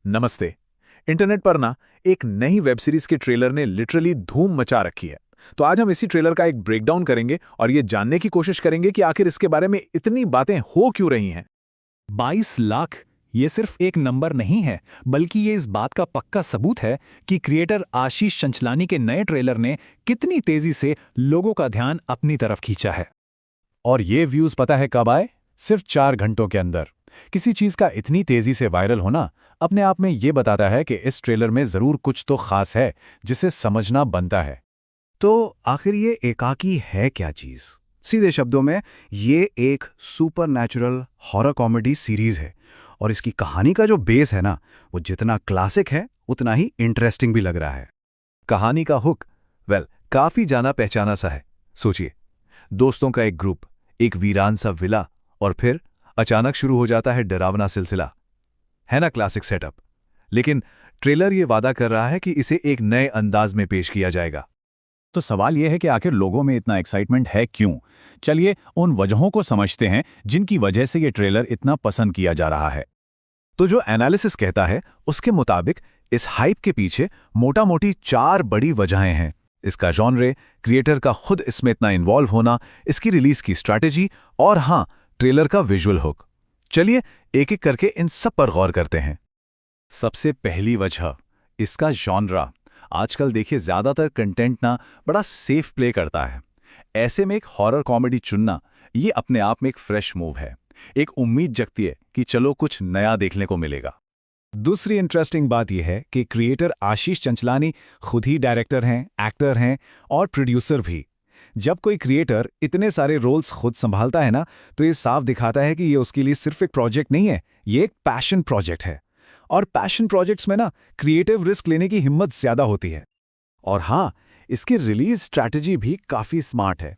नमस्ते। इंटरनेट पर ना एक नई वेब सीरीज के ट्रेलर ने लिटरली धूम मचा रखी है। तो आज हम इसी ट्रेलर का एक ब्रेकडाउन करेंगे और ये जानने की कोशिश करेंगे कि आखिर इसके बारे में इतनी बातें हो क्यों रही हैं। 22 लाख ये सिर्फ एक नंबर नहीं है, बल्कि ये इस बात का पक्का सबूत है कि क्रिएटर आशीष चंचलानी के नए ट्रेलर ने कितनी तेजी से लोगों का ध्यान अपनी तरफ खींचा है। और ये व्यूज पता है कब आए? सिर्फ 4 घंटों के अंदर। किसी चीज का इतनी तेजी से वायरल होना अपने आप में ये बताता है कि इस ट्रेलर में जरूर कुछ तो खास है जिसे समझना बनता है। तो आखिर ये एकाकी है क्या चीज? सीधे शब्दों में, ये एक सुपरनैचुरल हॉरर कॉमेडी सीरीज है और इसकी कहानी का जो बेस है ना, वो जितना क्लासिक है उतना ही इंटरेस्टिंग भी लग रहा है। कहानी का हुक काफी जाना पहचाना सा है। सोचिए, दोस्तों का एक ग्रुप, एक वीरान सा विला, और फिर अचानक शुरू हो जाता है डरावना सिलसिला। है ना क्लासिक सेटअप? लेकिन ट्रेलर ये वादा कर रहा है कि इसे एक नए अंदाज में पेश किया जाएगा। तो सवाल यह है कि आखिर लोगों में इतना एक्साइटमेंट है क्यों? चलिए उन वजहों को समझते हैं जिनकी वजह से ये ट्रेलर इतना पसंद किया जा रहा है। तो जो एनालिसिस कहता है उसके मुताबिक इस हाइप के पीछे मोटा-मोटी 4 बड़ी वजहें हैं। इसका जॉनरे, क्रिएटर का खुद इसमें इतना इन्वॉल्व होना, इसकी रिलीज की स्ट्रैटेजी और हाँ, ट्रेलर का विजुअल हुक। चलिए एक एक करके इन सब पर गौर करते हैं। सबसे पहली वजह, इसका जॉनरा। आजकल देखिए ज्यादातर कंटेंट ना बड़ा सेफ प्ले करता है। ऐसे में एक हॉरर कॉमेडी चुनना ये अपने आप में एक फ्रेश मूव है। एक उम्मीद जगती है कि चलो कुछ नया देखने को मिलेगा। दूसरी इंटरेस्टिंग बात यह है कि क्रिएटर आशीष चंचलानी खुद ही डायरेक्टर हैं, एक्टर हैं और प्रोड्यूसर भी। जब कोई क्रिएटर इतने सारे रोल्स खुद संभालता है ना, तो ये साफ दिखाता है कि ये उसके लिए सिर्फ एक प्रोजेक्ट नहीं है, ये एक पैशन प्रोजेक्ट है। और पैशन प्रोजेक्ट्स में ना क्रिएटिव रिस्क लेने की हिम्मत ज्यादा होती है। और हाँ, इसकी रिलीज स्ट्रैटेजी भी काफी स्मार्ट है।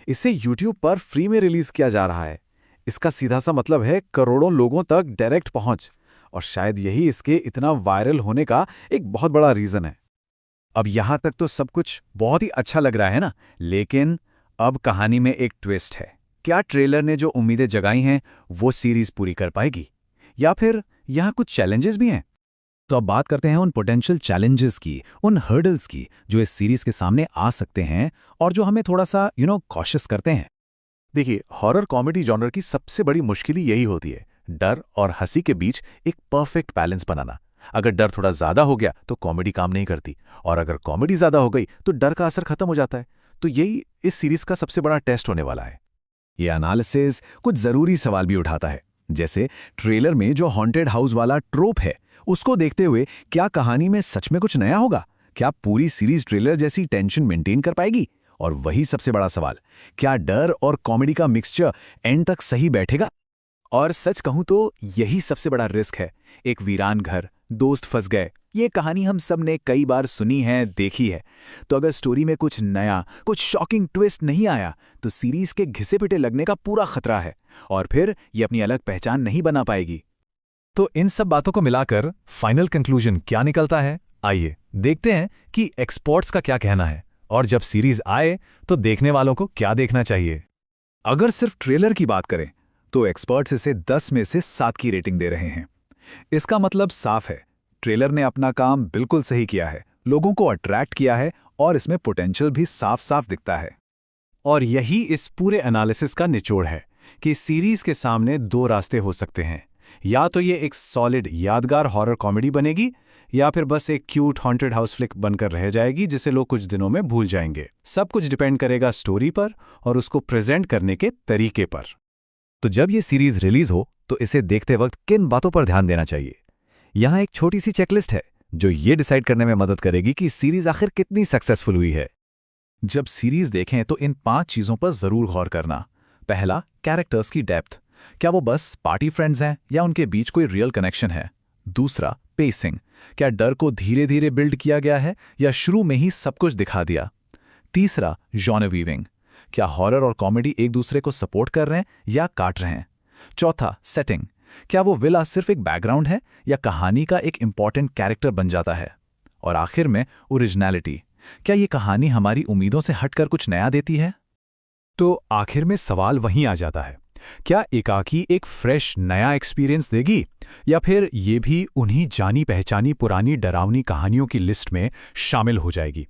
इसे यूट्यूब पर फ्री में रिलीज किया जा रहा है। इसका सीधा सा मतलब है करोड़ों लोगों तक डायरेक्ट पहुंच, और शायद यही इसके इतना वायरल होने का एक बहुत बड़ा रीजन है। अब यहां तक तो सब कुछ बहुत ही अच्छा लग रहा है ना, लेकिन अब कहानी में एक ट्विस्ट है। क्या ट्रेलर ने जो उम्मीदें जगाई हैं वो सीरीज पूरी कर पाएगी, या फिर यहां कुछ चैलेंजेस भी हैं? तो अब बात करते हैं उन पोटेंशियल चैलेंजेस की, उन हर्डल्स की जो इस सीरीज के सामने आ सकते हैं और जो हमें थोड़ा सा कॉशियस करते हैं। देखिए, हॉरर कॉमेडी जॉनर की सबसे बड़ी मुश्किल यही होती है, डर और हंसी के बीच एक परफेक्ट बैलेंस बनाना। अगर डर थोड़ा ज्यादा हो गया तो कॉमेडी काम नहीं करती, और अगर कॉमेडी ज्यादा हो गई तो डर का असर खत्म हो जाता है। तो यही इस सीरीज का सबसे बड़ा टेस्ट होने वाला है। ये एनालिसिस कुछ जरूरी सवाल भी उठाता है, जैसे ट्रेलर में जो हॉन्टेड हाउस वाला ट्रोप है, उसको देखते हुए क्या कहानी में सच में कुछ नया होगा? क्या पूरी सीरीज ट्रेलर जैसी टेंशन मेंटेन कर पाएगी? और वही सबसे बड़ा सवाल, क्या डर और कॉमेडी का मिक्सचर एंड तक सही बैठेगा? और सच कहूं तो यही सबसे बड़ा रिस्क है। एक वीरान घर, दोस्त फंस गए, ये कहानी हम सब ने कई बार सुनी है, देखी है। तो अगर स्टोरी में कुछ नया, कुछ शॉकिंग ट्विस्ट नहीं आया, तो सीरीज के घिसे पिटे लगने का पूरा खतरा है, और फिर ये अपनी अलग पहचान नहीं बना पाएगी। तो इन सब बातों को मिलाकर फाइनल कंक्लूजन क्या निकलता है? आइए देखते हैं कि एक्सपर्ट्स का क्या कहना है, और जब सीरीज आए तो देखने वालों को क्या देखना चाहिए। अगर सिर्फ ट्रेलर की बात करें तो एक्सपर्ट्स इसे 10 में से 7 की रेटिंग दे रहे हैं। इसका मतलब साफ है, ट्रेलर ने अपना काम बिल्कुल सही किया है, लोगों को अट्रैक्ट किया है और इसमें पोटेंशियल भी साफ साफ दिखता है। और यही इस पूरे एनालिसिस का निचोड़ है कि सीरीज के सामने 2 रास्ते हो सकते हैं। या तो ये एक सॉलिड यादगार हॉरर कॉमेडी बनेगी, या फिर बस एक क्यूट हॉन्टेड हाउस फ्लिक बनकर रह जाएगी जिसे लोग कुछ दिनों में भूल जाएंगे। सब कुछ डिपेंड करेगा स्टोरी पर और उसको प्रेजेंट करने के तरीके पर। तो जब ये सीरीज रिलीज हो तो इसे देखते वक्त किन बातों पर ध्यान देना चाहिए? यहाँ एक छोटी सी चेकलिस्ट है जो ये डिसाइड करने में मदद करेगी कि सीरीज आखिर कितनी सक्सेसफुल हुई है। जब सीरीज देखें तो इन 5 चीजों पर जरूर गौर करना। पहला, कैरेक्टर्स की डेप्थ। क्या वो बस पार्टी फ्रेंड्स हैं या उनके बीच कोई रियल कनेक्शन है? दूसरा, पेसिंग। क्या डर को धीरे धीरे बिल्ड किया गया है या शुरू में ही सब कुछ दिखा दिया? तीसरा, जॉनर वीविंग। क्या हॉरर और कॉमेडी एक दूसरे को सपोर्ट कर रहे हैं या काट रहे हैं? चौथा, सेटिंग। क्या वो विला सिर्फ एक बैकग्राउंड है या कहानी का एक इंपॉर्टेंट कैरेक्टर बन जाता है? और आखिर में, ओरिजिनलिटी। क्या ये कहानी हमारी उम्मीदों से हटकर कुछ नया देती है? तो आखिर में सवाल वहीं आ जाता है क्या एकाकी एक फ्रेश नया एक्सपीरियंस देगी, या फिर ये भी उन्हीं जानी पहचानी पुरानी डरावनी कहानियों की लिस्ट में शामिल हो जाएगी?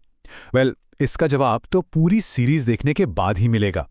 वेल, इसका जवाब तो पूरी सीरीज देखने के बाद ही मिलेगा।